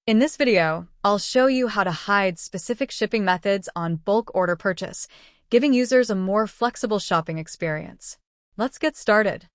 In this video, I'll show you how to hide specific shipping methods on bulk order purchase, giving users a more flexible shopping experience. Let's get started.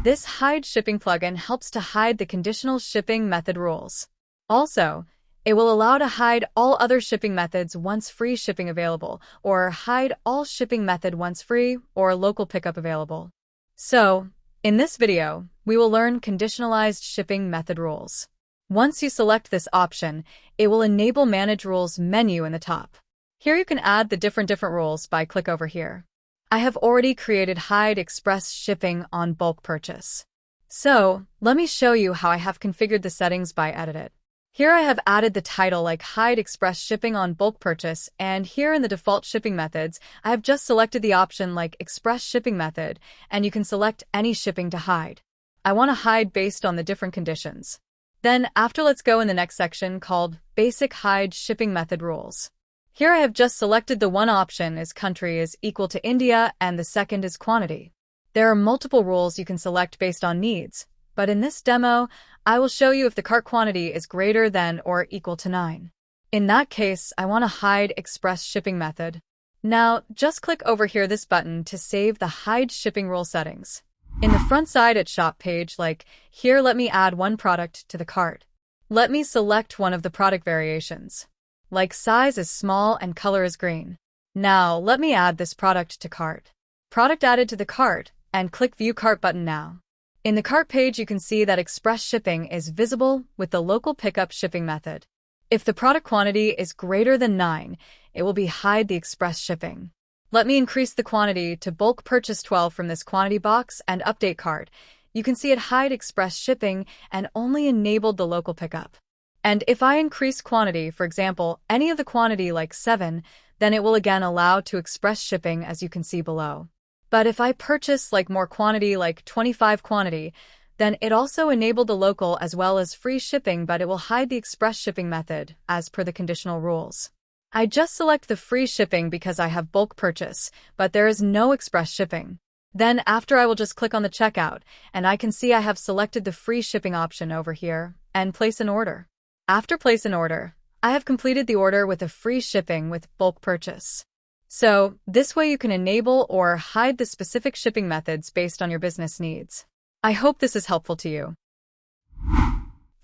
This Hide Shipping plugin helps to hide the conditional shipping method rules. Also, it will allow to hide all other shipping methods once free shipping available, or hide all shipping method once free or local pickup available. So, in this video, we will learn conditionalized shipping method rules. Once you select this option, it will enable Manage Rules menu in the top. Here you can add the different rules by click over here. I have already created Hide Express Shipping on bulk purchase. So, let me show you how I have configured the settings by Edit It. Here I have added the title like Hide Express Shipping on bulk purchase, and here in the default shipping methods, I have just selected the option like Express Shipping Method, and you can select any shipping to hide. I want to hide based on the different conditions. Then, let's go in the next section called Basic Hide Shipping Method Rules. Here I have just selected the one option as country is equal to India and the second is quantity. There are multiple rules you can select based on needs, but in this demo, I will show you if the cart quantity is greater than or equal to 9. In that case, I want to hide Express Shipping Method. Now, just click over here this button to save the Hide Shipping Rule settings. In the front side at Shop page, like here, let me add one product to the cart. Let me select one of the product variations. Like size is small and color is green. Now, let me add this product to cart. Product added to the cart, and click View Cart button now. In the cart page, you can see that Express Shipping is visible with the local pickup shipping method. If the product quantity is greater than 9, it will be Hide the Express Shipping. Let me increase the quantity to bulk purchase 12 from this quantity box and update cart. You can see it hide Express Shipping and only enabled the local pickup. And if I increase quantity, for example, any of the quantity like 7, then it will again allow to Express Shipping as you can see below. But if I purchase like more quantity like 25 quantity, then it also enabled the local as well as free shipping, but it will hide the Express Shipping method as per the conditional rules. I just select the free shipping because I have bulk purchase, but there is no Express Shipping. Then I will just click on the checkout, and I can see I have selected the free shipping option over here, and place an order. After place an order, I have completed the order with a free shipping with bulk purchase. So, this way you can enable or hide the specific shipping methods based on your business needs. I hope this is helpful to you.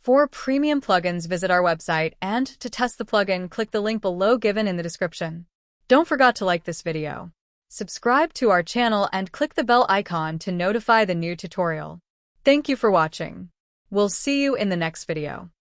For premium plugins, visit our website, and to test the plugin, click the link below given in the description. Don't forget to like this video. Subscribe to our channel and click the bell icon to notify the new tutorial. Thank you for watching. We'll see you in the next video.